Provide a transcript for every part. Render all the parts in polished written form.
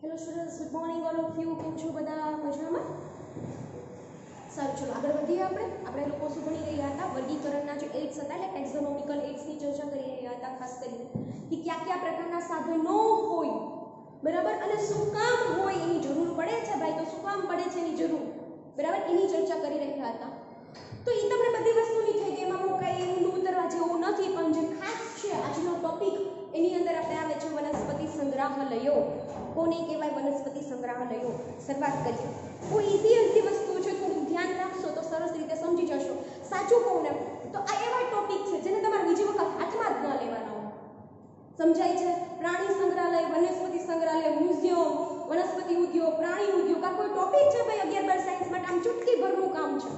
Hello students, good morning all of you. કેમ છો બધા? મજામાં? સારું, ચલો આગળ વધીએ. આપણે લોકો શું ભણી રહ્યા હતા? વર્ગીકરણના જે એડ્સ હતા, એટલે ટેક્ઝોનોમિકલ એડ્સની ચર્ચા કરી રહ્યા હતા. ખાસ કરીને કે કયા કયા પ્રકારના સાધનો હોય, બરાબર, અને શું કામ હોય, એની જરૂર પડે છે ભાઈ, તો શું કામ પડે છે એની જરૂર, બરાબર, એની ચર્ચા કરી રહ્યા હતા. તો એ તમને બધી વસ્તુની થઈ ગઈ, એમાં હું કઈ ઊંડું ઉતરવા જેવું નથી, પણ જે ખાસ છે આજનો ટોપિક, એની અંદર આપણે આવે છે વનસ્પતિ સંગ્રહાલયો. કોને કહેવાય? વનસ્પતિ સંગ્રહાલયો. શરૂઆત કરીએ. બહુ ઈઝી વસ્તુ છે, થોડું ધ્યાન રાખશો તો સરસ રીતે સમજી જશો. સાચું કહું ને તો આ એવા ટોપિક છે જેને તમારે બીજી વખત હાથમાં જ ન લેવાના હોય. સમજાય છે? પ્રાણી સંગ્રહાલય, વનસ્પતિ સંગ્રહાલય, મ્યુઝિયમ, વનસ્પતિ ઉદ્યોગ, પ્રાણી ઉદ્યોગ, આ કોઈ ટોપિક છે ભાઈ 11-12 સાયન્સ માટે આમ ચૂટકી ભરનું કામ છે,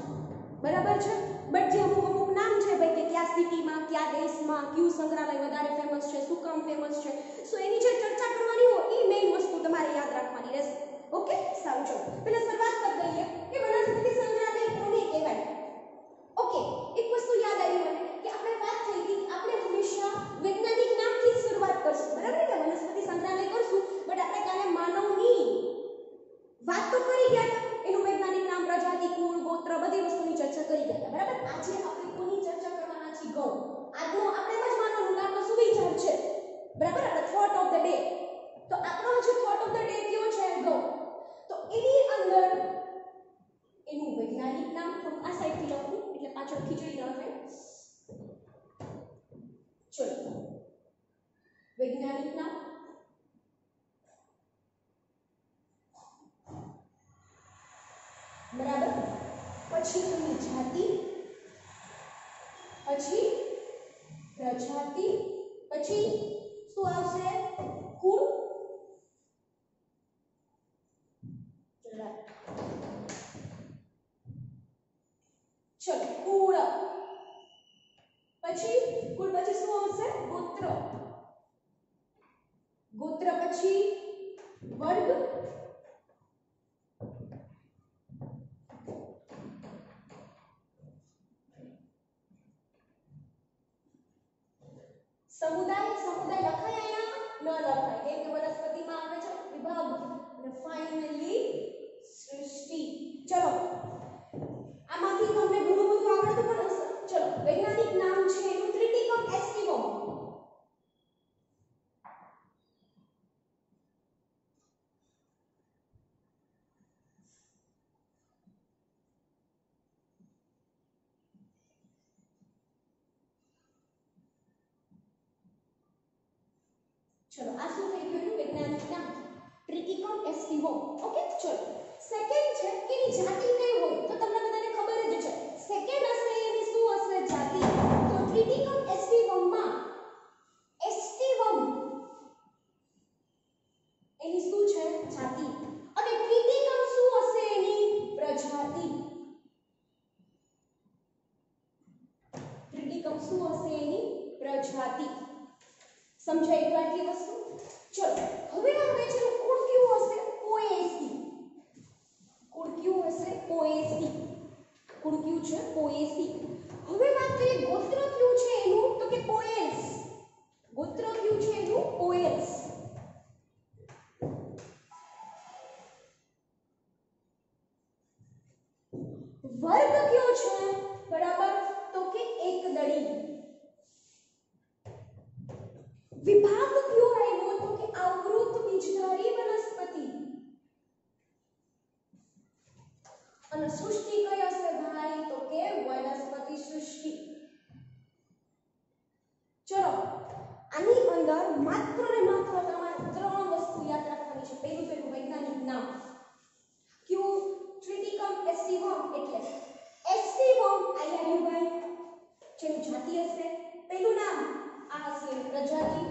બરાબર છે. બટ જે અમુક નામ છે ભાઈ કે કયા સિટીમાં, કયા દેશમાં કયું સંગ્રહાલય વધારે ફેમસ છે, શું કામ ફેમસ છે, સો એની જે ચર્ચા કરવાની હોય એ મેઇન વસ્તુ તમારે યાદ રાખવાની રહેશે. ઓકે, સારું. ચલો પહેલા શરૂઆત કરી દઈએ કે વનસ્પતિ સંગ્રહાલય કોને કહેવાય. ઓકે, એક વસ્તુ યાદ આવી મને કે આપણે વાત થઈ હતી, આપણે હંમેશા વૈજ્ઞાનિક નામથી જ શરૂઆત કરશું, બરાબર, કે વનસ્પતિ સંગ્રહાલય કરશું, બટ આપણે કાલે માનવની વાત તો કરી ગયા હતા, એનું વૈજ્ઞાનિક નામ, પ્રજાતિ, કુળ, ગોત્ર, બધી વસ્તુની ચર્ચા કરી ગયા હતા, બરાબર. આજે આપણે કોની ચર્ચા કરવાના છીએ? ગૌ. આજનો આપણે એમ જ માનવાનું કે આપણો સુવિચાર છે, બરાબર, આપણે થોટ ઓફ ધ ડે. તો આપણો જે થોટ ઓફ ધ ડે કયો છે? ગૌ. તો એની અંદર એનું વૈજ્ઞાનિક નામ થોડું આ સાઈડથી લખું એટલે પાછળ ખીચડી ન થાય. ચલો, વૈજ્ઞાનિક નામ, બરાબર, પછી એની જાતિ, પછી પ્રજાતિ, પછી શું આવશે? કુળ. ચલો, કુળ, પછી કુળ પછી શું આવશે? ગોત્ર. ગોત્ર પછી વર્ગ, સમુદાય. સમુદાય લખાય અહીંયા? ન લખાય, કેમ કે વનસ્પતિમાં આવે છે વિભાગ. અને ફાઇનલી સૃષ્ટિ. ચલો, આમાંથી તમને ઘણું બધું આવડતું પણ હશે. ચલો, વૈજ્ઞાનિક નામ છે એનું ટ્રિટિકમ એસ્ટિવમ. ચલો, આ શું થઈ ગયું? વૈજ્ઞાનિક નામ ટ્રિટિકમ એસ્ટિવમ. ઓકે, ચલો. સેકન્ડ છે કે એની જાતિ કઈ હોય? તો તમને બધાને ખબર જ છે, સેકન્ડ હશે એની શું હશે? જાતિ. તો ટ્રિટિકમ એસ્ટિવમ માં એસ્ટિવમ એની શું છે? જાતિ. અને ટ્રિટિકમ શું હશે? એની પ્રજાતિ. ટ્રિટિકમ શું હશે? એની પ્રજાતિ. સમજાય તો આટલી વસ્તુ? ચલો, હવે આવે છે કુળ. ક્યુ હશે? પોએસી. કુળ ક્યુ હશે? પોએસી. કુળ ક્યુ છે? પોએસી. હવે વાત કરીએ ગોત્ર ક્યુ છે એનું, તો કે પોએલ્સ. ગોત્ર ક્યુ છે એનું? પોએલ્સ. વર્ગ કયો છે? બરાબર, તો કે એકદળી. વિભાગ કયો આવ્યો? તો કે આવૃત બીજધારી વનસ્પતિ. અને સૃષ્ટિ કઈ હશે ભાઈ? તો કે વનસ્પતિ સૃષ્ટિ. ચલો, આની અંદર માત્ર ને માત્ર તમારે 3 વસ્તુ યાદ રાખવાની છે. પહેલું વૈજ્ઞાનિક નામ. ક્યુ? ટ્રિટિકમ એસ્ટિવમ. એટલે એસ્ટિવમ આયા ભાઈ, જેની જાતિ હશે. પહેલું નામ આ હશે પ્રજાતિ,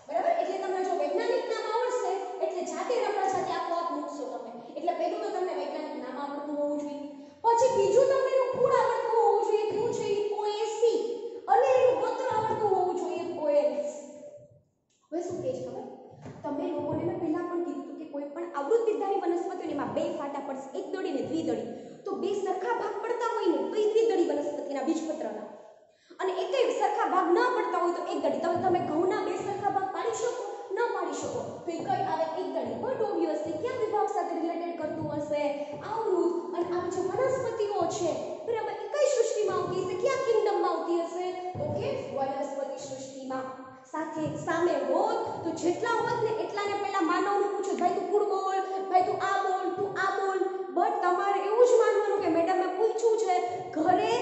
બરાબર. એટલે તમને જો વૈજ્ઞાનિક નામ આવડશે એટલે જાતિ અને પ્રજાતિ આપોઆપ મૂકશો તમે. એટલે પહેલું તો તમને વૈજ્ઞાનિક નામ આવડતું હોવું જોઈએ. પછી બીજું તમને એનું કુળ આવડતું હોવું જોઈએ. કયું છે? પોએસી. અને એનું ગોત્ર આવડતું હોવું જોઈએ. પોએલ્સ. હવે શું કહે છે ખબર? તમે લોકોને મેં પહેલા પણ કીધું કે કોઈ પણ આવૃત બીજધારી વનસ્પતિઓમાં 2 ફાટા પડશે, એક દળી ને દ્વિદળી. તો 2 સરખા ભાગ પડતા હોય ને તો એ દ્વિદળી વનસ્પતિના બીજપત્રના, અને એકેય સરખા ભાગ ન પડતા હોય તો એક દળી. તમે ઘઉંના 2 સરખા ભાગ પાડી શકો? ન પાડી શકો. તો એ કઈ આવે? એક દળી. બટ છે બરાબર એ કઈ સૃષ્ટિમાં આવતી હશે કયા કિંગડમમાં આવતી હશે તો કે વનસ્પતિ સૃષ્ટિમાં સાથે સામે હોત તો જેટલા હોત ને એટલાને પહેલા માનવનું પૂછો ભાઈ તું કુડ બોલ ભાઈ તું આ બોલ બટ તમારે એવું જ માનવાનું કે મેડમે પૂછ્યું છે ઘરે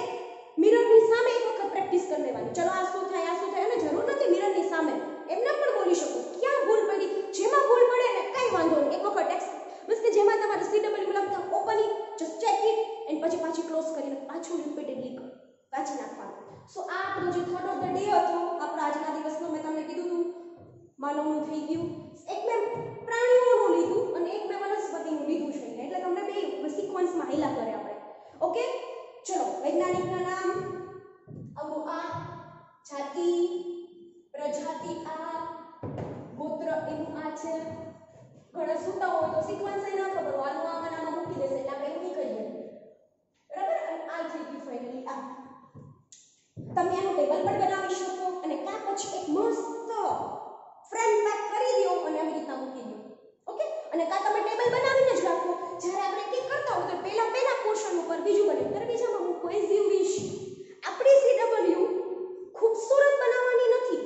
મિરરની સામે એક વખત પ્રેક્ટિસ કરી લેવાની ચલો આ શું થાય અને જરૂર નથી મિરરની સામે એમને પણ બોલી શકો ક્યાં ભૂલ પડી જેમાં ભૂલ પડે ને કઈ વાંધો નહીં એક વખત બસ કે જેમાં તમારે CW લખતા open it just check it and પછી પાછી ક્લોઝ કરીને પાછું રિપીટેડલી વાંચી નાખવાનું સો આ આપણો જે થોટ ઓફ ધ ડે હતો આપણા આજના દિવસનો મેં તમને કીધું હતું માનવનું થઈ ગયું એક મેં પ્રાણીઓનું લીધું અને એક મેં વનસ્પતિનું લીધું છે એટલે તમને બે સિક્વન્સમાં હાઈલા કરે આપણે ઓકે ચલો વૈજ્ઞાનિકના નામ અવરું આ જાતિ પ્રજાતિ આ ગોત્ર એનું આ છે ઘણા સૂતા હોય તો સિક્વન્સ એ ના ખબર હોય આનું આમાં મૂકી દેશે એટલે આપણે એવું નહીં કરીએ બરાબર અને આ થઈ ગયું ફાઇનલી આ તમે એનું ટેબલ પણ બનાવી શકો અને કાં પછી એક મસ્ત ફ્રેમ પેક કરી દો અને આવી રીતના મૂકી દો ઓકે અને કાં તમે ટેબલ બનાવીને જ રાખો જ્યારે આપણે કંઈક કરતા હોય તો પહેલા પોર્શન ઉપર બીજું બને ત્યારે બીજામાં મૂકો એઝ યુ વિશ આપણી CW ખૂબસૂરત બનાવવાની નથી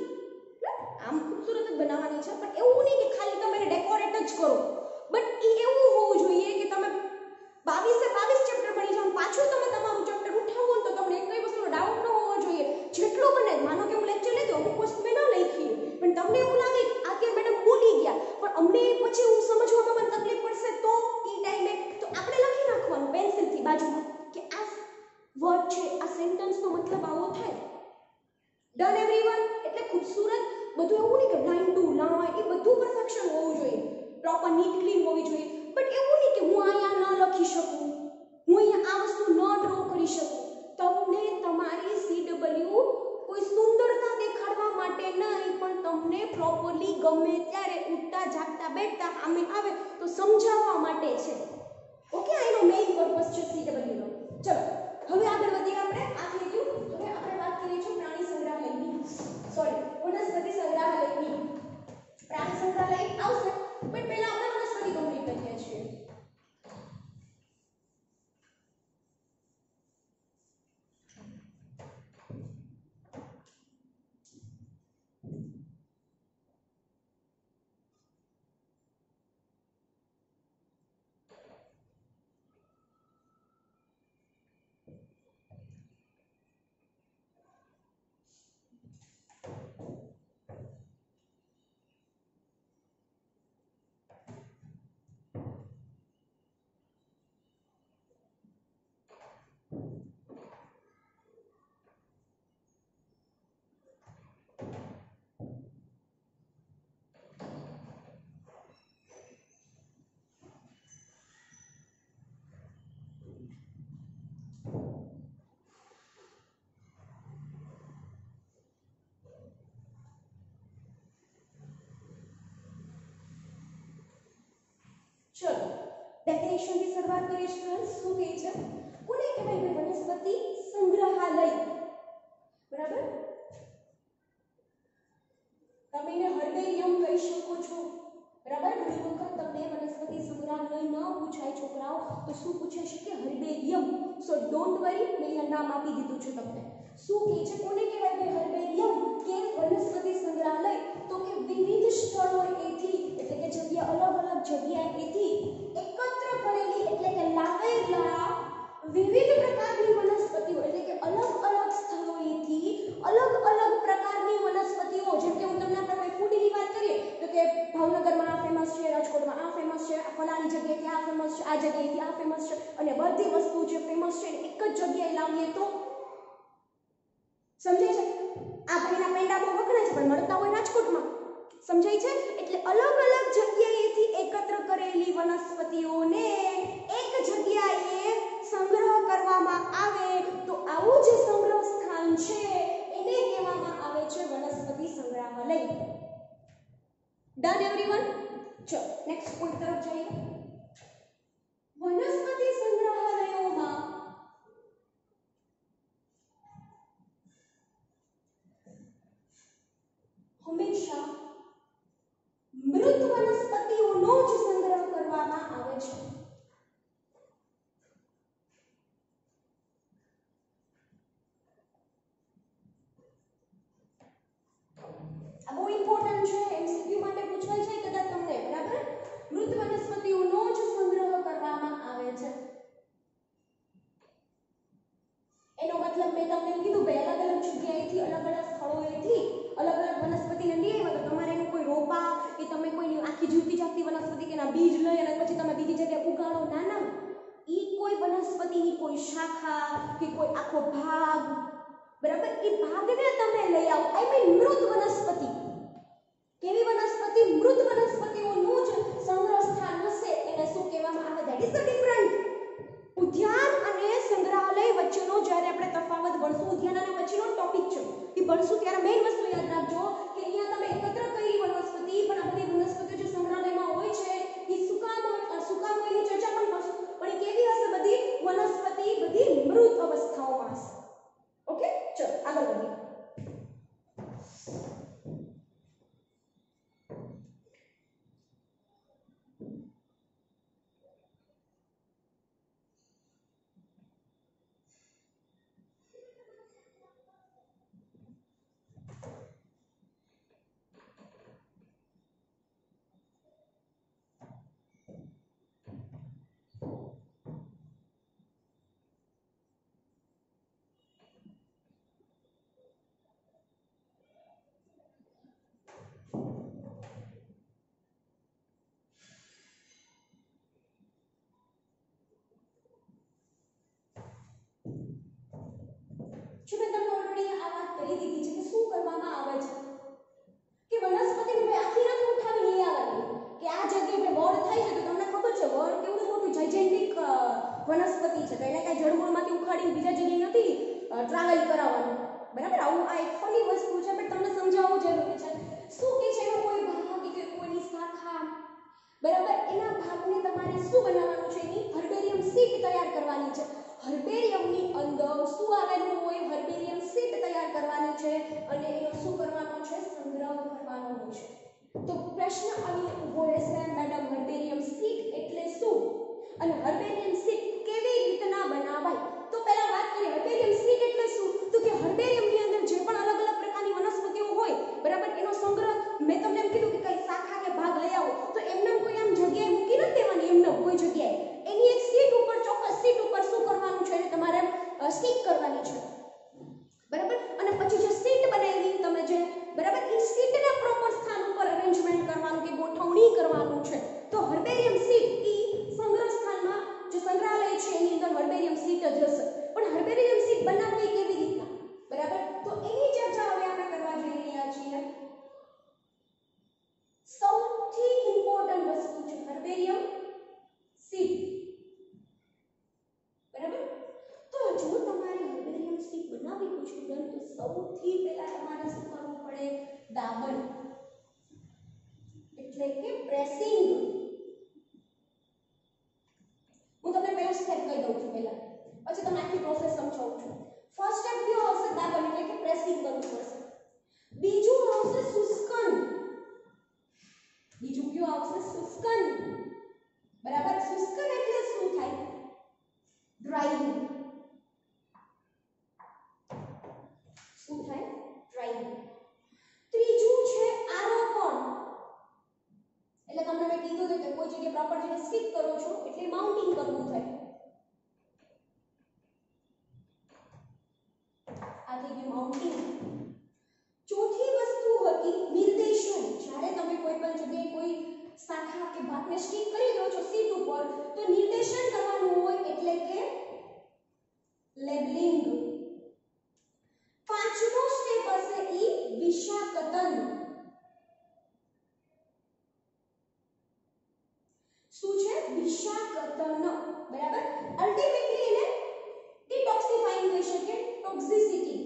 આમ ખૂબસૂરત જ બનાવવાની છે પણ એવું નહીં કે ખાલી તમે એને ડેકોરેટ જ કરો બટ એ એવું હોવું જોઈએ કે તમે 22 ચેપ્ટર ભણી જાઓ પાછું તમે તમારું ચેપ્ટર ઉઠાવો તો તમને કઈ વસ્તુનો ડાઉટ ન હોવો જોઈએ જેટલો બને માનો કે હું લેક્ચર લેતો અમુક વસ્તુ મેં ન લખી પણ તમને એવું લાગે કે આ કે મેડમ બોલી ગયા પણ અમને પછી હું સમજવામાં મને તકલીફ પડશે તો એ ટાઈમે તો આપણે લખી નાખવાનું પેન્સિલથી બાજુમાં કે આ વર્ડ છે આ સેન્ટેન્સનો મતલબ આવો થાય ડન એવરીવન એટલે ખૂબસૂરત બધું એવું નહીં કે લાઈન ટુ લાઈન એ બધું પરફેક્શન હોવું જોઈએ પ્રોપર નીટ ક્લીન હોવી જોઈએ બટ એવું નહીં કે હું અહીંયા ન લખી શકું હું અહીંયા આ વસ્તુ ન ડ્રો કરી શકું તમને તમારી CW કોઈ સુંદરતા દેખાડવા માટે નહીં પણ તમને પ્રોપરલી ગમે ત્યારે ઉઠતા જાગતા બેઠતા સામે આવે તો સમજાવવા માટે છે ઓકે આ એનો મેઇન પર્પસ છે CW નો ચલો હવે આગળ વધીએ આપણે આ થઈ ગયું હવે આપણે વાત કરીશું પ્રાણી સંગ્રહાલયની સોરી વનસ્પતિ સંગ્રહાલયની પ્રાણી સંગ્રહાલય આવશે બટ પહેલા આપણે વનસ્પતિ કમ્પ્લીટ કરીએ છીએ ચલો ડેફિનેશન થી શરૂઆત કરીએ સ્ટુડન્ટ્સ શું કહે છે કોને કહેવાય વનસ્પતિ સંગ્રહાલય બરાબર તમે એને હર્બેરિયમ કહી શકો છો બરાબર ઘણી વખત તમને વનસ્પતિ સંગ્રહાલય ન પૂછાય છોકરાઓ તો શું પૂછે છે કે હર્બેરિયમ સો ડોન્ટ વરી મેં અહીંયા નામ આપી દીધું છે તમને શું કહે છે કોને કહેવાય હર્બેરિયમ કે વનસ્પતિ સંગ્રહાલય તો કે વિવિધ સ્થળોએથી એટલે કે જગ્યા અલગ અલગ જગ્યાએથી એકત્ર કરેલી એટલે કે લાવેલા વિવિધ પ્રકારની વનસ્પતિઓ એટલે કે અલગ અલગ સ્થળોએથી અલગ અલગ પ્રકારની વનસ્પતિઓ જેમ કે હું તમને આપણે કોઈ ફૂડની વાત કરીએ તો કે ભાવનગરમાં આ ફેમસ છે રાજકોટમાં આ ફેમસ છે આ ફલાણી જગ્યાએથી આ ફેમસ છે આ જગ્યાએથી આ ફેમસ છે અને બધી વસ્તુ જે ફેમસ છે એક જ જગ્યાએ લાવીએ તો સમજાય છે આ ભાઈના પેંડા બહુ વખણાય છે પણ મળતા હોય રાજકોટમાં સમજાય છે એટલે અલગ અલગ જગ્યાએથી એકત્ર કરેલી વનસ્પતિઓને એક જગ્યાએ સંગ્રહ કરવામાં આવે તો આવું જે સંગ્રહ સ્થાન છે એને કહેવામાં આવે છે વનસ્પતિ સંગ્રહાલય ડન એવરીવન ચલો નેક્સ્ટ પોઈન્ટ તરફ જઈએ વનસ્પતિ સંગ્રહાલયોમાં હંમેશા મૃત વનસ્પતિઓનો જ સંગ્રહ કરવામાં આવે છે બીજ લઈ અને પછી તમે બીજી જગ્યાએ ઉગાડો, ના ના, ઈ કોઈ વનસ્પતિની કોઈ શાખા કે કોઈ આખો ભાગ, બરાબર, એ ભાગને તમે લઈ આવો. આઈ મીન મૃત વનસ્પતિ. કેવી વનસ્પતિ? મૃત વનસ્પતિઓનું જ સંગ્રહ સ્થાન હશે, એને શું કહેવામાં આવે? That is the different. ઉદ્યાન અને સંગ્રહાલય વચ્ચેનો જ્યારે આપણે તફાવત ભણશું, ઉદ્યાન અને વચ્ચેનો ટોપિક છે એ ભણશું, ત્યારે મેઇન વસ્તુ યાદ રાખજો કે અહીંયા તમે એકત્ર કરી વનસ્પતિ, પણ આ બધી વનસ્પતિઓ જે સંગ્રહાલયમાં હોય છે એ શું કામ હોય એની ચર્ચા પણ કરશું. પણ એ કેવી હશે? બધી વનસ્પતિ બધી મૃત અવસ્થાઓમાં હશે. ઓકે, ચલો આગળ વધીએ. જો મેં તમને ઓલરેડી આ વાત કરી દીધી છે કે શું કરવામાં આવે છે કે વનસ્પતિને ભાઈ આખી નથી ઉઠાવી લઈ આવવાની કે આ જગ્યાએ ભાઈ વડ થાય છે તો તમને ખબર છે વડ કેવું મોટું જાયજેન્ટિક વનસ્પતિ છે, તો એને કઈ જળમૂળમાંથી ઉખાડીને બીજા જગ્યાએ નથી ટ્રાવેલ કરાવવાનું, બરાબર. આવું આ એક ફની વસ્તુ છે, પણ તમને સમજાવવું જરૂરી છે. શું કે છે એનો કોઈ ભાગ કે કોઈની શાખા, બરાબર, એના ભાગને તમારે શું બનાવવાનું છે? એની હર્બેરિયમ સીટ તૈયાર કરવાની છે. હર્બેરિયમની અંદર શું આવેલું હોય? હર્બેરિયમ સીટ તૈયાર કરવાની છે અને એનો શું કરવાનો છે? સંગ્રહ કરવાનો હોય છે. તો પ્રશ્ન અહીં ઊભો રહેશે, મેડમ હર્બેરિયમ સીટ એટલે શું અને હર્બેરિયમ સીટ કેવી રીતના બનાવાય? તો પહેલા વાત કરીએ હર્બેરિયમ સીટ એટલે શું. તો કે હર્બેરિયમની અંદર જે પણ અલગ અલગ પ્રકારની વનસ્પતિઓ હોય, બરાબર, એનો સંગ્રહ, મેં તમને એમ કીધું કે કઈ શાખા કે ભાગ લઈ આવો, તો એમને કોઈ આમ જગ્યાએ મૂકી નથી દેવાની, એમને કોઈ જગ્યાએ એની એક સીટ ઉપર, ચોક્કસ સીટ ઉપર શું કરવાનું છે? એને તમારે સ્ટીક કરવાની છે, બરાબર. અને પછી જે સીટ બનાવી તમે જે, બરાબર, એ સીટને પ્રોપર સ્થાન ઉપર અરેન્જમેન્ટ કરવાનું કે ગોઠવણી કરવાનું છે. તો હર્બેરિયમ સીટ ઈ સંગ્રહ સ્થાનમાં જે સંગ્રહાલય છે એની અંદર હર્બેરિયમ સીટ જ હશે. પણ હર્બેરિયમ સીટ બનાવવી કેવી રીતના, બરાબર, તો એની ચર્ચા હવે આપણે કરવા જઈ રહ્યા છીએ. સૌથી ઇમ્પોર્ટન્ટ વસ્તુ છે હર્બેરિયમ સીટ, બરાબર. તો જો તમારે હર્બેરિયમ સીટ બનાવવી હોય સ્ટુડન્ટ, તો સૌથી પહેલા તમારે શું કરવું પડે? દાબન, એટલે કે પ્રેસિંગ. હું તમને પહેલા સ્ટેપ કહી દઉં છું પહેલા, પછી તમને આખી પ્રોસેસ સમજાવું છું. ફર્સ્ટ સ્ટેપ કયો આવશે? દાબન, એટલે કે પ્રેસિંગ કરવું પડશે. બીજું આવશે શુષ્કન. બીજું કયું આવશે? શુષ્કન, બરાબર. શુષ્કન એટલે શું થાય? ડ્રાઇંગ. શું થાય? ડ્રાઇંગ. ત્રીજું છે આરોપણ, એટલે તમને મેં કીધું કે કોઈ જગ્યાએ પ્રોપર જગ્યાએ સ્ટીક કરો છો એટલે માઉન્ટિંગ કરવું થાય. આ થઈ ગયું માઉન્ટિંગ. ચોથી વસ્તુ હતી નિર્દેશન. જ્યારે તમે કોઈ પણ જગ્યાએ કોઈ શાખા કે ભાગને સ્ટીક કરી દો છો સીટ ઉપર, તો નિર્દેશન કરવાનું હોય, એટલે કે લેબલિંગ. પાંચમો સ્ટેપ હશે ઈ વિષાકતન. શું છે? વિષાકતન, બરાબર. અલ્ટિમેટલી એને ડિટોક્સિફાઇંગ કહી શકે, ટોક્સિસિટી.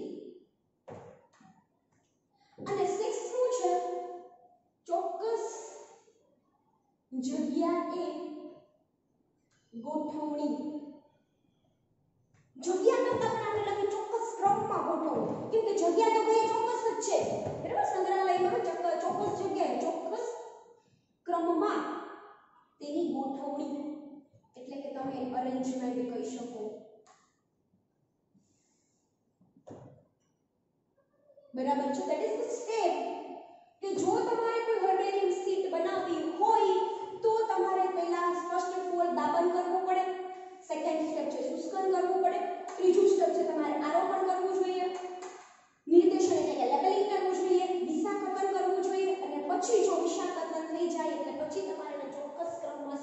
અને સિક્સમું છે ચોક્કસ જગ્યાએ ગોઠવણી. જગ્યા કરતા પણ આપણે લખી ચોક્કસ ક્રમમાં ગોઠવવું, કેમ કે જગ્યા તો ભાઈ ચોક્કસ જ છે, બરાબર. સંગ્રહાલયમાં ચોક્કસ જગ્યાએ ચોક્કસ ક્રમમાં તેની ગોઠવણી, એટલે કે તમે અરેન્જમેન્ટ કહી શકો, બરાબર છે. ધેટ ઇઝ ધ સ્ટેપ કે જો તમારે કોઈ હર્બેરિયમ સીટ બનાવવી હોય તો તમારે પહેલા ફર્સ્ટ ઓફ ઓલ દાબન કરવું પડે, સેકન્ડ સ્ટેપ છે શુષ્કન કરવું પડે, ત્રીજું સ્ટેપ છે તમારે આરોપણ કરવું જોઈએ, નિર્દેશન એટલે કે લેબલિંગ કરવું જોઈએ, વિષાકતન કરવું જોઈએ, અને પછી જો વિષાકતન થઈ જાય એટલે પછી તમારે ચોક્કસ ક્રમમાં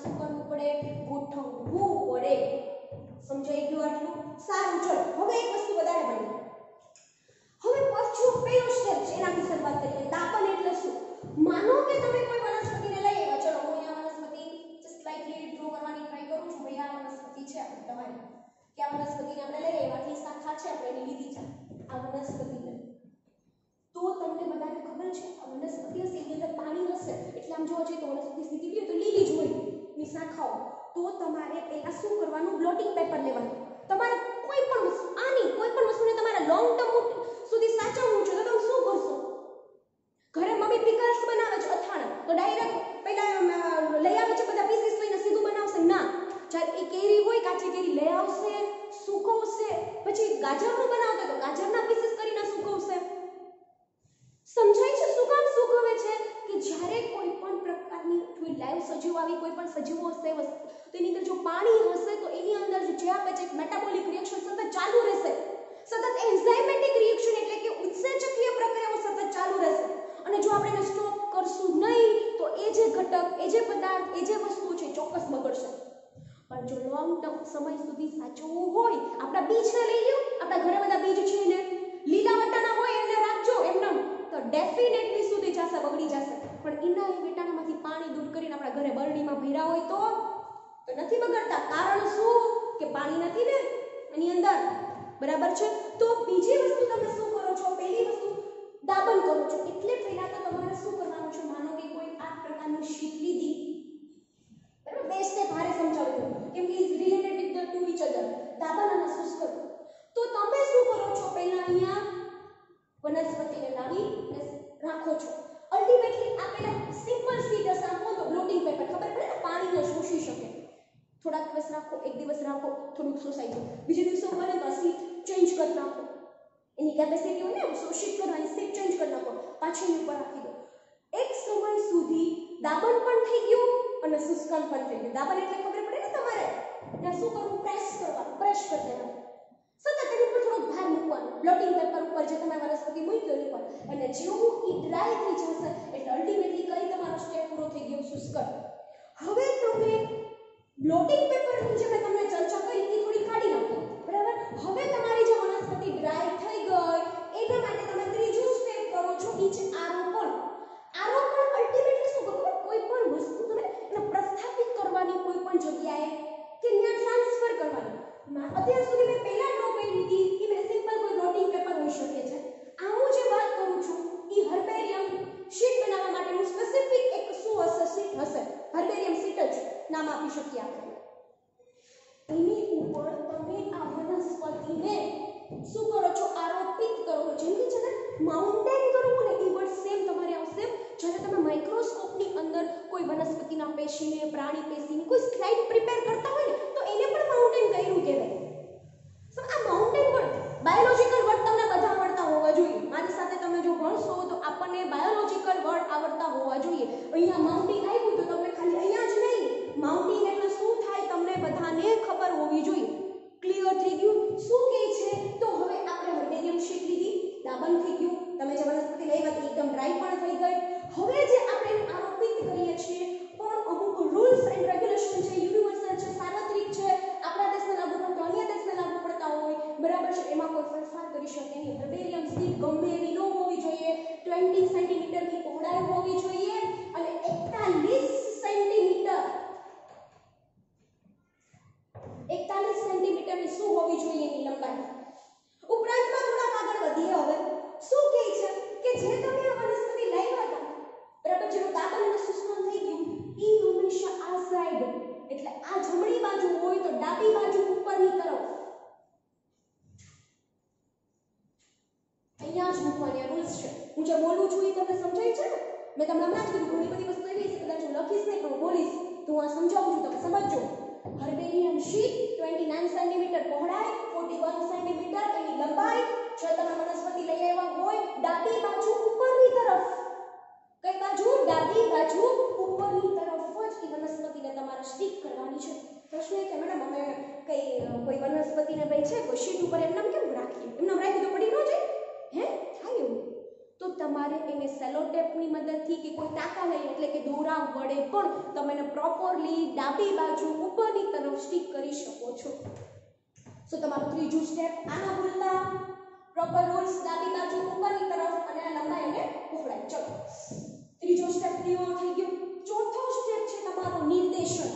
હશે એટલે આમ જોવા જઈએ તો વનસ્પતિ સ્થિતિ બી તો લીલી જ હોય ની શાખાઓ, તો તમારે પહેલા શું કરવાનું, બ્લોટિંગ પેપર લેવાનું. તમારે કોઈ પણ વસ્તુ આની કોઈ પણ વસ્તુને તમારે લોંગ ટર્મ સુધી સાચવવું છે તો તમે શું કરશો? ઘરે મમ્મી પિકલ્સ બનાવે છે અથાણા, તો ડાયરેક્ટ પહેલા લઈ આવે છે બધા પીસીસ લઈને સીધું બનાવશે ના. જ્યારે એ કેરી હોય કાચી કેરી લઈ આવશે, સૂકવશે, પછી ગાજરનું બનાવતો તો ગાજરના પીસીસ કરીને સૂકવશે. સમજાય છે શું કામ સૂકવે છે? કે જ્યારે કોઈ પણ પ્રકારની કોઈ લાઈવ સજીવ આવી કોઈ પણ સજીવો હશે તેની અંદર જો પાણી હશે તો એની અંદર જે ચયાપચય મેટાબોલિક રિએક્શન સતત ચાલુ રહેશે, સતત એન્ઝાઇમેટિક રિએક્શન એટલે કે ઉત્સેચકીય પ્રક્રિયાઓ સતત ચાલુ રહેશે. અને જો આપણે એને સ્ટોપ કરશું નહીં તો એ જે ઘટક, એ જે પદાર્થ, એ જે વસ્તુ છે ચોક્કસ બગડશે. પણ જો લોંગ ટર્મ સમય સુધી સાચવવું હોય, આપણા બીજને લઈ લ્યો, આપણા ઘરે બધા બીજ છે ને લીલા વટાણા હોય એને રાખજો એમને તો ડેફિનેટલી સુધી જશે, બગડી જશે. પણ એના એ વટાણામાંથી પાણી દૂર કરીને આપણા ઘરે બરણીમાં ભર્યા હોય તો નથી બગડતા. કારણ શું? કે પાણી નથી ને એની અંદર, બરાબર છે. તો બીજી વસ્તુ તમે શું કરો છો? પહેલી વસ્તુ દાબન કરો છો. એટલે પહેલા તો તમારે શું કરવાનું છે? માનો કે કોઈ આ પ્રકારની શીટ લીધી, બરાબર, બે સ્ટેપ ભારે સમજાવ્યું કેમ કે is related with the to each other, દાબન અને શુષ્ક. તો તમે શું કરો છો? પહેલા અહીંયા વનસ્પતિને લાવી રાખો છો. અલ્ટિમેટલી આ પહેલા સિમ્પલ સીટ હશે, આપો તો બ્લોટિંગ પેપર ખબર પડે ને પાણીને શોષી શકે. થોડાક દિવસ રાખો, એક દિવસ રાખો, થોડુંક શોષાઈ જાય, બીજે દિવસે બને તો સીટ ચેન્જ કરી નાખો. એની કેપેસિટી હોય ને શોષિત કરવાની, સીટ ચેન્જ કરી નાખો, પાછી ઉપર રાખી દો. એક સમય સુધી દાબન પણ થઈ ગયું અને શુષ્કન પણ થઈ ગયું. દાબન એટલે ખબર પડે ને તમારે, ત્યાં શું કરવું? પ્રેસ કરવાનું, પ્રેસ કરી દેવાનું, સતત એની ઉપર થોડોક ભાર મૂકવાનો. બ્લોટિંગ પેપર ઉપર જે તમે વનસ્પતિ મૂકી એની ઉપર, અને જેવું એ ડ્રાય થઈ જશે એટલે અલ્ટિમેટલી કઈ તમારો સ્ટેપ પૂરો થઈ ગયો, શુષ્કન. હવે તમે બ્લોટિંગ પેપરની જે મેં તમને ચર્ચા કરી એ થોડી કાઢી નાખો, બરાબર. હવે તમારી જે વનસ્પતિ ડ્રાય થઈ ગઈ એના માટે તમે ત્રીજું સ્ટેપ કરો છો, ઈ છે આરોપણ. આરોપણ અલ્ટિમેટલી શું કરો? કોઈ પણ વસ્તુ તમે એને પ્રસ્થાપિત કરવાની કોઈ પણ જગ્યાએ કે ત્યાં ટ્રાન્સફર કરવાની. અત્યાર સુધી મેં પહેલા ડ્રો કરી લીધી કે મેં સિમ્પલ કોઈ બ્લોટિંગ પેપર હોઈ શકે છે. હું જે વાત કરું છું એ હર્બેરિયમ શીટ બનાવવા માટેનું સ્પેસિફિક એક શું હશે? શીટ હશે, હર્બેરિયમ શીટ જ નામ આપી શકીએ આપણે. એની ઉપર તમે આ વનસ્પતિને શું કરો છો? આરોપિત કરો છો. જેમ કે છે ને માઉન્ટેન કરવું ને એ વર્ડ સેમ તમારે આવશે. જ્યારે તમે માઇક્રોસ્કોપની અંદર કોઈ વનસ્પતિના પેશીને, પ્રાણી પેશીની કોઈ સ્લાઇડ પ્રિપેર કરતા હોય ને તો એને પણ માઉન્ટેન કર્યું કહેવાય. સો આ માઉન્ટેન વર્ડ, બાયોલોજિકલ વર્ડ તમને બધા આવડતા હોવા જોઈએ. મારી સાથે તમે જો ભણશો તો આપણને બાયોલોજિકલ વર્ડ આવડતા હોવા જોઈએ. અહીંયા માઉન્ટેન આવ્યું તો તમને ખાલી અહીંયા જ નહીં, માઉન્ટેન એટલે શું થાય તમને બધાને ખબર હોવી જોઈએ. ક્લિયર થઈ ગયું? શું કહે છે? તો હવે આપણે હર્બેરિયમ શીટ લીધી, દાબન થઈ ગયું, તમે જે વનસ્પતિ લઈ આવી એકદમ ડ્રાય પણ થઈ ગઈ. હવે જે આપણે આરોપિત કરીએ છીએ પણ અમુક રૂલ્સ એન્ડ રેગ્યુલેશન છે, યુનિવર્સલ છે, સાર્વત્રિક છે, આપણા દેશને લાગુ પડતા અન્ય દેશને લાગુ પડતા હોય, બરાબર છે, એમાં કોઈ ફેરફાર કરી શકે નહીં. હર્બેરિયમ શીટ ગમે એવી ન હોવી જોઈએ, 20 સેન્ટીમીટરની પહોળાઈ હોવી જોઈએ અને 41 સેન્ટીમીટરની શું હોવી જોઈએ એની લંબાઈ. ઉપરાંતમાં થોડા આગળ વધીએ. હવે શું કહે છે કે જે તમે આ વનસ્પતિ લાવ્યા હતા, બરાબર, જેનું દાબન અને શુષ્કન થઈ ગયું, એ હંમેશા આ સાઈડ એટલે આ જમણી બાજુ હોય તો ડાબી બાજુ ઉપરની તરફ અહીંયા જ મૂકવાની રૂલ્સ છે. હું જે બોલું છું એ તમને સમજાય છે ને? મેં તમને હમણાં જ કીધું ઘણી બધી વસ્તુ એવી છે કદાચ હું લખીશ નહીં પણ બોલીશ તો હું આ સમજાવું છું, તમે સમજજો. હર્બેરિયમ શીટ 29 સેન્ટીમીટર પહોળાઈ, 41 સેન્ટીમીટર એની લંબાઈ. જો તમે વનસ્પતિ લઈ આવ્યા હોય ડાબી બાજુ ઉપરની તરફ, કઈ બાજુ? ડાબી બાજુ ઉપરની તરફ જ એ વનસ્પતિને તમારે સ્ટીક કરવાની છે. પ્રશ્ન એ કે મેડમ અમે કોઈ વનસ્પતિને ભાઈ છે કોઈ શીટ ઉપર એમનામ કેમ રાખીએ? એમનામ રાખી તો પડી ન જાય, હે? થાય એવું તો તમારે એને સેલો ટેપની મદદથી કે કોઈ ટાંકા લઈ એટલે કે દોરા વડે પણ તમે એને પ્રોપરલી ડાબી બાજુ ઉપરની તરફ સ્ટીક કરી શકો છો. સો તમારું ત્રીજું સ્ટેપ આના ભૂલતા, પ્રોપર રૂલ્સ, ડાબી બાજુ ઉપરની તરફ અને આ લંબાઈ અને પહોળાઈ. ચલો ત્રીજો સ્ટેપ ક્લિયર થઈ ગયો. ચોથો સ્ટેપ છે તમારો નિર્દેશન.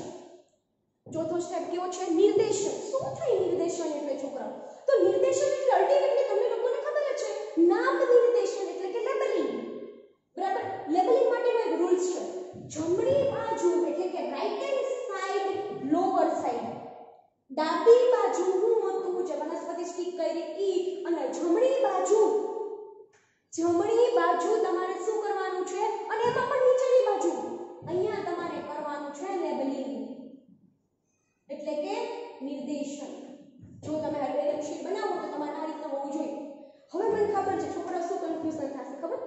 ચોથો સ્ટેપ કયો છે? નિર્દેશન. શું થાય નિર્દેશન એટલે છોકરાઓ? તો નિર્દેશન એટલે અલ્ટિમેટલી તમને લોકોને ખબર જ છે, નામ નિર્દેશન એટલે કે લેબલિંગ, બરાબર. લેબલિંગ માટેનો એક રૂલ્સ છે. જમણી બાજુ એટલે કે right hand side lower side, ડાબી બાજુ હું હતું જે વનસ્પતિ સ્ટીક કરી ઈ, અને જમણી બાજુ તમારે શું કરવાનું છે, અને એમાં પણ નીચેની બાજુ અહીંયા તમારે કરવાનું છે લેબલિંગ એટલે કે નિર્દેશન. જો તમે હાઇડ્રોજન શીટ બનાવો તો તમારે આ રીતના હોવું જોઈએ. હવે મને ખબર છે છોકરા શું કન્ફ્યુઝન થશે ખબર?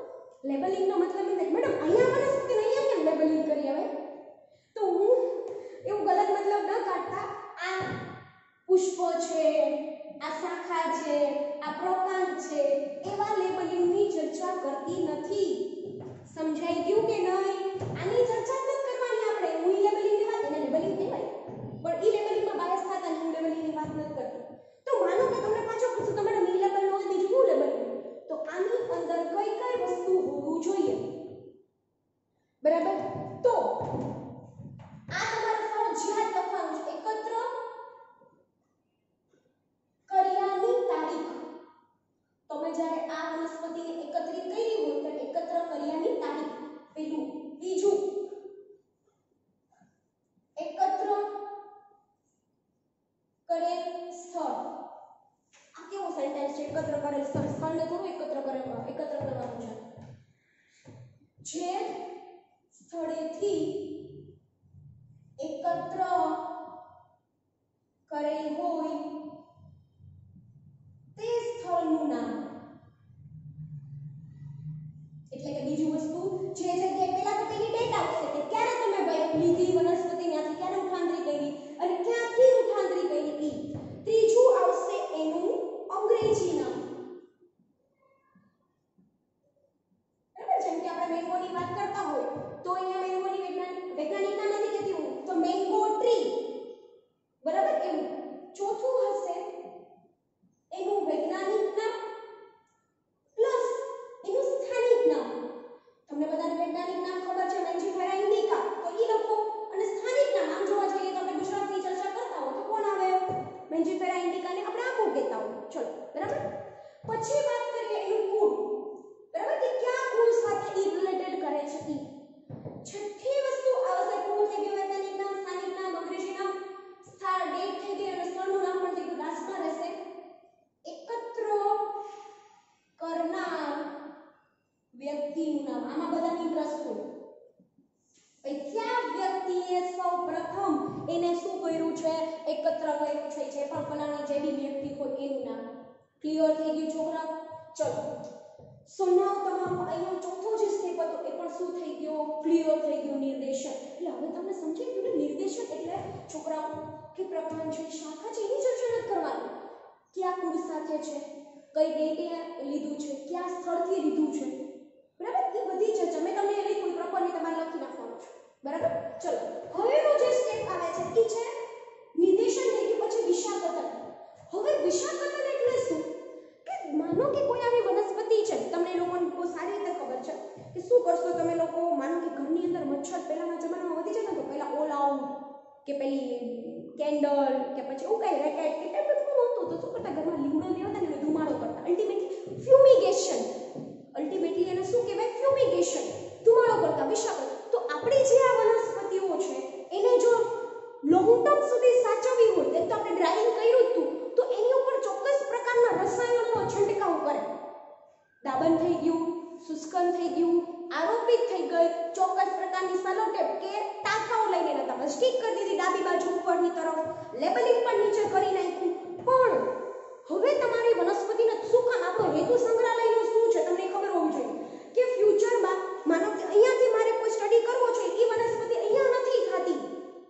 લેબલિંગ નો મતલબ એ નથી મેડમ અહીંયા વનસ્પતિને અહીંયા કેમ લેબલિંગ કરી આવે? તો હું એવું ગલત મતલબ ન કાઢતા, આ પુષ્પ છે, આ શાખા છે, આ પ્રકાંડ છે, એવા લેબલિંગની ચર્ચા કરતી નથી. સમજાઈ ગયું કે નહીં? આની ચર્ચા જ કરવાની આપણે. હું લેબલિંગની વાત, એને લેબલિંગ કહેવાય પણ ઈ લેબલિંગમાં બાયસ થતા હું લેબલિંગની વાત નથી કરતી. તો માનો કે તમને પાછો પૂછું તો મેડમ ઈ લેબલ હોય બીજું શું લેબલ? તો આની અંદર કઈ કઈ વસ્તુ હોવું જોઈએ, બરાબર? તો આ તમારે ફરજિયાત લખવાનું છે. એકત્ર કર્યાની તારીખ. તમે જ્યારે આ વનસ્પતિને એકત્રિત કરી હોય તો એકત્ર કર્યાની તારીખ પેલું. બીજું એકત્ર કરેલ સ્થળ. આ કેવો સેન્ટેન્સ છે? એકત્ર કરેલ સ્થળ. સ્થળને થોડું એકત્ર કરવાનું છે. જે સ્થળેથી એકત્ર કરેલ હોય તે સ્થળનું નામ. એટલે કે બીજું વસ્તુ જે જગ્યાએ પહેલા તો તેની ડેટ આવશે કે ક્યારે તમે લીધી વનસ્પતિ, ત્યાંથી ક્યારે ઉઠાંતરી કરી અને ક્યાંથી ઉઠાંતરી કરી ઈ. ત્રીજું આવશે એનું અંગ્રેજી નામ. બરાબર? જેમ કે આપણે મેંગોની વાત કરતા હોય તો અહીંયા મેંગોની વૈજ્ઞાનિક નામ નથી કહેતી હું, તો મેંગો ટ્રી. બરાબર? એવું. ચોથું હશે એનું વૈજ્ઞાનિક નામ પ્લસ એનું સ્થાનિક નામ. તમને બધાને વૈજ્ઞાનિક નામ ખબર છે, મેન્જીફેરા ઇન્ડિકા, તો ઈ લખો. અને સ્થાનિક નામ આમ જોવા જઈએ તો આપણે ગુજરાતની ચર્ચા કરતા હોય તો કોણ આવે? મેન્જીફેરા ઇન્ડિકાને આપણે આખું કહેતા હોય. ચલો, બરાબર? પછી વાત કરીએ એનું કુળ. બરાબર? કે કયા કુળ સાથે ઈ રિલેટેડ કરે છે ઈ. છઠ્ઠી વસ્તુ આવશે કુળ થઈ ગયું, વૈજ્ઞાનિક નામ, સ્થાનિક નામ, અંગ્રેજી નામ, સ્થળ, ડેટ થઈ ગઈ અને સ્થળનું નામ પણ થઈ ગયું. લાસ્ટમાં રહેશે એકત્ર કરનાર વ્યક્તિનું નામ. આમાં બધાની ઇન્ટરેસ્ટ હોય. કયા વ્યક્તિએ સૌપ્રથમ એને શું કર્યું છે? એકત્ર કર્યું છે. જે પણ ફલાણી જે બી વ્યક્તિ હોય એનું નામ. ક્લિયર થઈ ગયું છોકરા? ચલો, સો નાઉ તમારો અહીંયા ચોથો જે સ્ટેપ હતો એ પણ શું થઈ ગયો? ક્લિયર થઈ ગયું. નિર્દેશન. એટલે હવે તમને સમજાઈ ગયું ને નિર્દેશન એટલે છોકરાઓ કે પ્રકાંડ છે, શાખા છે, એની ચર્ચા નથી કરવાની. કયા કુળ સાથે છે, કઈ ડેટે લીધું છે, કયા સ્થળથી લીધું છે, બરાબર? એ બધી ચર્ચા મેં તમને લખ્યું, પ્રોપરલી તમારે લખી નાખવાનું છે. બરાબર? ચલો, હવેનો જે સ્ટેપ આવે છે એ છે નિર્દેશન થઈ ગયું. પછી વિશાખતન. હવે વિશાખતન એટલે શું? કે માનો કે કોઈ આવી વનસ્પતિ છે, તમને લોકોને બહુ સારી રીતે ખબર છે કે શું કરશો તમે લોકો. માનો કે ઘરની અંદર મચ્છર પહેલાના જમાનામાં વધી જતા તો પહેલા ઓલ આઉટ કે પેલી કેન્ડલ કે પછી એવું કઈ રેકેટ કે ટાઈપ બધું નહોતું તો શું કરતા? ઘરમાં લીમડો લેવાતા ને ધુમાડો કરતા. Ultimately fumigation. અલ્ટિમેટલી એને શું કહેવાય? ફ્યુમિગેશન. ધુમાડો કરતા. વિશાખતન. તો આપણી જે આ વનસ્પતિઓ છે એને જો લોંગ ટર્મ સુધી સાચવવી હોય, એક તો આપણે ડ્રાઇવિંગ કર્યું હતું તો એની ઉપર ચોક્કસ પ્રકારના રસાયણોનો છંટકાવ કરે. દાબન થઈ ગયું, શુષ્કન થઈ ગયું, આરોપિત થઈ ગઈ, ચોક્કસ પ્રકારની સલોટેપ કે ટાંકાઓ લઈને નતા બસ સ્ટીક કરી દીધી ડાબી બાજુ ઉપરની તરફ, લેબલિંગ પણ નીચે કરી નાખ્યું. પણ હવે તમારી વનસ્પતિને શું કામ? આપણો હેતુ સંગ્રહાલયનો શું છે તમને ખબર હોવી જોઈએ કે ફ્યુચરમાં માનો કે અહીંયાથી મારે કોઈ સ્ટડી કરવો છે, એ વનસ્પતિ અહીંયા નથી થતી,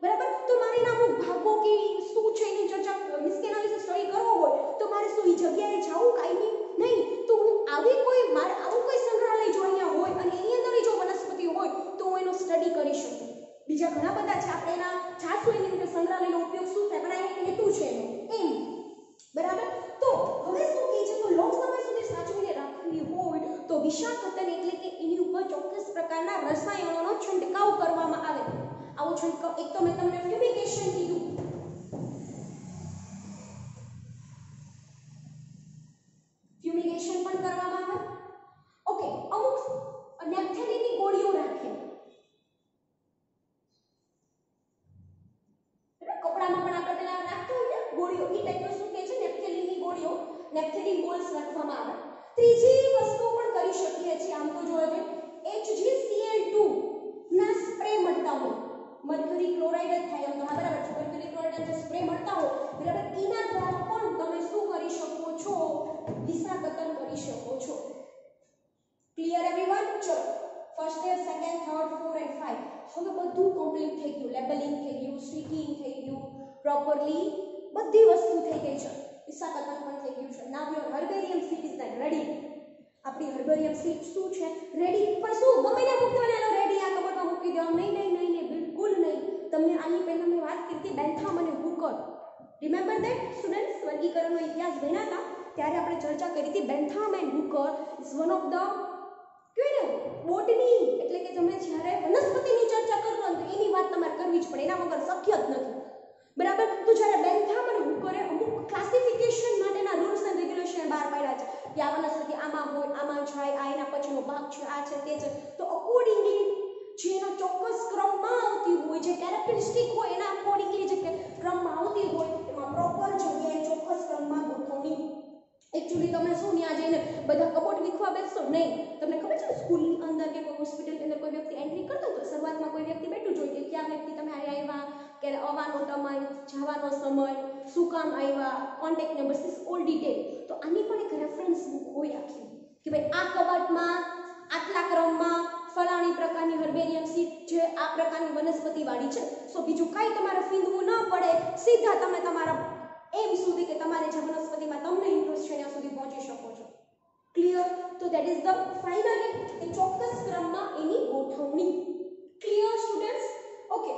બરાબર? તો મારે એના અમુક ભાગો કે શું છે એની ચર્ચા મિસકેનાલિસિસ સ્ટડી કરવો હોય તો મારે શું એ જગ્યાએ જવું કાંઈ નહીં. તો હું આવી કોઈ મારે આવું કોઈ સંગ્રહાલય જો અહીંયા હોય અને એની અંદર જો વનસ્પતિ હોય તો હું એનો સ્ટડી કરી શકું. બીજા ઘણા બધા છે, આપણે એના જાશું એની અંદર સંગ્રહાલયનો ઉપયોગ શું થાય પણ આ એક હેતુ છે એનો એમ. બરાબર? તો હવે શું કહે છે? તો લોંગ સમય સુધી સાચવીને રાખવી હોય તો વિશાખતન એટલે કે એની ઉપર ચોક્કસ પ્રકારના રસાયણોનો છંટકાવ કરવામાં આવે. આવો છંટકાવ એક તો મેં તમને ફ્યુમિગેશન કીધું, ફ્યુમિગેશન પણ કરવામાં આવે. ઓકે, અમુક નેપ્થેલિનની ગોળીઓ ગોળીઓ ઈ ટાઈપનું શું કહે છે નેપ્થેલિનની ગોળીઓ નેપ્થેલિન બોલ્સ રાખવામાં આવે ત્રીજી વસ્તુ પણ કરી શકીએ છીએ આમ તો જોવા જઈએ HgCl2 ના સ્પ્રે મળતા હોય મર્ક્યુરી ક્લોરાઇડ જ થાય એમ તો હા બરાબર છે મર્ક્યુરી ક્લોરાઇડ જે સ્પ્રે મળતા હોય બરાબર એના દ્વારા પણ તમે શું કરી શકો છો દિશાકતન કરી શકો છો ક્લિયર એવરીવન ચલો first year second third fourth and five હવે બધું કમ્પ્લીટ થઈ ગયું લેબલિંગ થઈ ગયું સ્ટીકિંગ થઈ ગયું પ્રોપરલી બધી વસ્તુ થઈ ગઈ છે દિશાકતન પણ થઈ ગયું છે now your herbarium sheet is that ready આપણી હર્બેરિયમ સીટ શું છે રેડી પણ શું ગમે ને મૂકી દેવાનો રેડી આ કબરમાં મૂકી દો નહીં બિલકુલ નહીં તમને આની પહેલા મેં વાત કરી હતી બેન્થામ અને હુકર રિમેમ્બર ધેટ સ્ટુડન્ટ્સ વર્ગીકરણનો ઇતિહાસ ભણ્યા હતા ત્યારે આપણે ચર્ચા કરી હતી Bentham and Hooker is one of the કહેવાય ને બોટની એટલે કે તમે જ્યારે વનસ્પતિની ચર્ચા કરો તો એની વાત તમારે કરવી જ પડે એના વગર શક્ય જ નથી બરાબર તો જ્યારે બેન્થામ અને હુકરે અમુક ક્લાસિફિકેશન માટેના રૂલ્સ એન્ડ રેગ્યુલેશન બહાર પાડ્યા છે કે આ વનસ્પતિ આમાં હોય આમાં જાય આ એના પછીનો ભાગ છે આ છે તે છે તો અકોર્ડિંગલી જે એના ચોક્કસ ક્રમમાં આવતી હોય જે કેરેક્ટરિસ્ટિક હોય એના અકોર્ડિંગલી જે ક્રમમાં આવતી હોય એમાં પ્રોપર જગ્યાએ ચોક્કસ ક્રમમાં ગોઠવણી એકચ્યુઅલી તમે શું ત્યાં જઈને બધા કબોટ વિખવા બેસશો નહીં તમને ખબર છે સ્કૂલની અંદર કે કોઈ હોસ્પિટલની અંદર કોઈ વ્યક્તિ એન્ટ્રી કરતો તો શરૂઆતમાં કોઈ વ્યક્તિ બેઠું જોઈએ કે ક્યાં વ્યક્તિ તમે આવ્યા કે આવવાનો સમય જવાનો સમય શું કામ આવ્યા contact number is all detail તો આની પણ એક રેફરન્સ બુક હોય આખી કે ભાઈ આ કબાટમાં આટલા ક્રમમાં ફલાણી પ્રકારની હર્બેરિયમ સીટ જે આ પ્રકારની વનસ્પતિ વાળી છે સો બીજું કાંઈ તમારે ફીંદવું ન પડે સીધા તમે તમારા એમ સુધી કે તમારે જે વનસ્પતિમાં તમને ઇન્ટરેસ્ટ છે ત્યાં સુધી પહોંચી શકો છો ક્લિયર તો ધેટ ઇઝ ધ ફાઇનલી એ ચોક્કસ ક્રમમાં એની ગોઠવણી ક્લિયર સ્ટુડન્ટ્સ ઓકે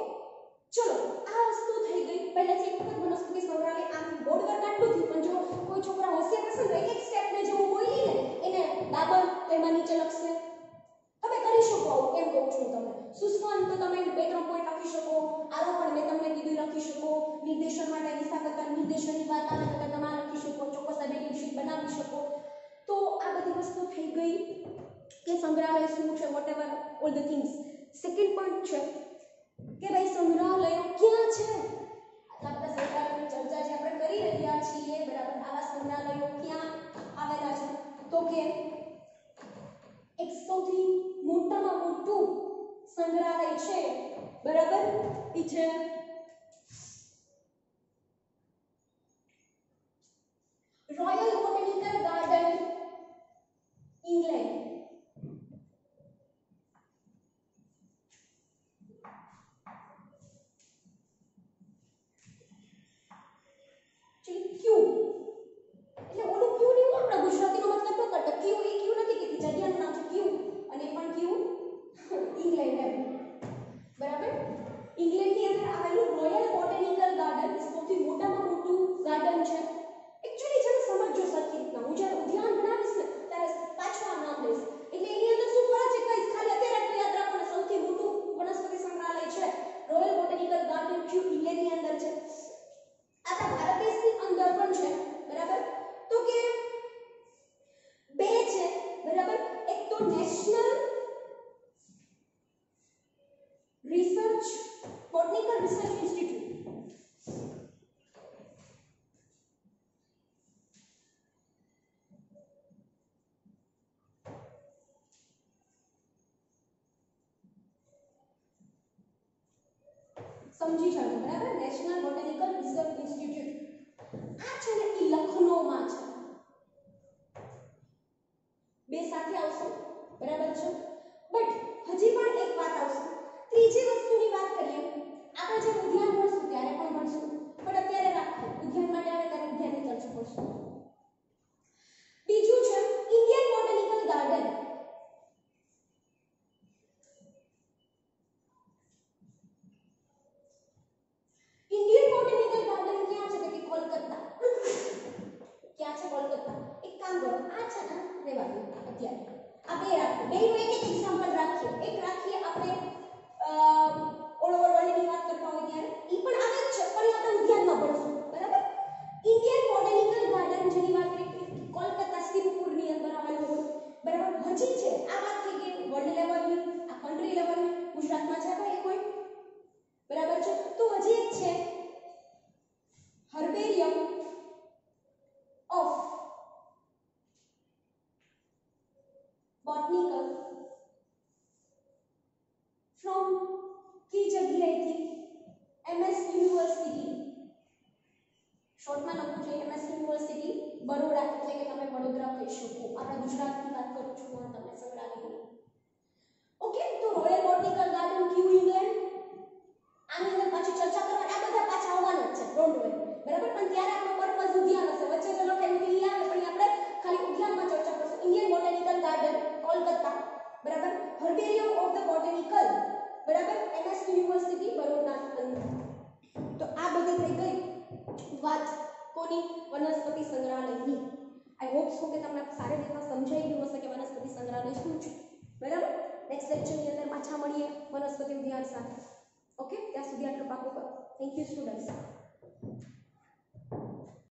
ચલો આ વસ્તુ થઈ ગઈ પહેલાથી એક વખત વનસ્પતિ સંગ્રહાલય આમ બોર્ડ પર કાઢલું થયું પણ જો કોઈ છોકરા હોશિયાર હશે તો એક સ્ટેપને જો હું બોલી ને એને બાબર તો એમાં નીચે લખશે તમે કરી શકો આવું એમ કહું છું તમને સુસ્પન તો તમે બે ત્રણ પોઈન્ટ લખી શકો આરોપણ મેં તમને કીધું લખી શકો નિર્દેશન માટે દિશાકતન નિર્દેશનની વાત આવે તો તમે લખી શકો ચોક્કસ એબિલિટી શીટ બનાવી શકો તો આ બધી વસ્તુ થઈ ગઈ કે સંગ્રહાલય શું છે whatever all the things second point છે કે ભાઈ સંગ્રહાલયો ક્યાં છે આટલા બધા સંગ્રહાલયોની ચર્ચા જે આપણે કરી રહ્યા છીએ બરાબર આવા સંગ્રહાલયો ક્યાં આવેલા છે તો કે એક સૌથી મોટામાં મોટું સંગ્રહાલય છે બરાબર ઈ છે રોયલ બોટેનિકલ ગાર્ડન ઇંગ્લેન્ડ ક્યુ એટલે ઓલું ક્યુ નહીં આપણા ગુજરાતીનો મતલબ ન કરતા ક્યુ એ ક્યુ નથી કે જગ્યાનું નામ છે ક્યુ અને પણ ક્યુ ઇંગ્લેન્ડ એમ બરાબર ઇંગ્લેન્ડની અંદર આવેલું રોયલ બોટેનિકલ ગાર્ડન સૌથી મોટામાં મોટું ગાર્ડન છે એકચ્યુઅલી જેને સમજો સરખી રીતના હું જ્યારે ઉદ્યાન બનાવીશ ને ત્યારે પાછું આ નામ લઈશ એટલે એની અંદર શું ફરક છે કઈ ખાલી અત્યારે આટલું યાદ રાખો સૌથી મોટું વનસ્પતિ સંગ્રહાલય છે રોયલ બોટેનિકલ ગાર્ડન ક્યુ ઇંગ્લેન્ડની અંદર છે આપણા ભારત દેશની અંદર પણ છે બરાબર તો કે બે છે બરાબર એક તો national research botanical research institute સમજી જાઓ બરાબર નેશનલ બોટેનિકલ રિસર્ચ ઇન્સ્ટિટ્યૂટ આ છે ને ઈ લખનૌમાં છે બે સાથે આવશે બરાબર છે બટ હજી પણ એક વાત આવશે ત્રીજી વસ્તુની વાત કરીએ આપણે જે ઉદ્યાન ભણશું ત્યારે પણ ભણશું પણ અત્યારે રાખો ઉદ્યાન માટે આવે ત્યારે ઉદ્યાનની ચર્ચા કરશું બીજું છે Indian botanical garden Indian botanical garden ક્યાં છે કે કહી શકો. આપણા ગુજરાતની વાત કરું છું હું તમને સંગ્રહાલયની. ઓકે, તો રોયલ બોટનિકલ ગાર્ડન ક્યુ ઇંગ્લેન્ડ, આની અંદર પાછી ચર્ચા કરવાની, આ બધા પાછા આવવાના જ છે, ડોન્ટ વરી, બરાબર. પણ ત્યારે આપણો પર્પઝ ઉદ્યાન હશે. વચ્ચે ચલો કેવી આવે પણ આપણે ખાલી ઉદ્યાનમાં ચર્ચા કરશું. ઇન્ડિયન બોટેનિકલ ગાર્ડન કોલકાતા, બરાબર. હર્બેરિયમ ઓફ ધ બોટેનિકલ, બરાબર, એમએસ યુનિવર્સિટી બરોડા અંદર. તો આ બધી થઈ ગઈ વાત કોની, વનસ્પતિ સંગ્રહાલયની. આઈ હોપ સો કે તમને સારી રીતના સમજાઈ ગયું હશે કે વનસ્પતિ સંગ્રહાલય શું છે, બરાબર. નેક્સ્ટ લેક્ચરની અંદર પાછા મળીએ વનસ્પતિ ઉદ્યાન સાથે. ઓકે, ત્યાં સુધી આટલું પાકું કરો. Thank you students.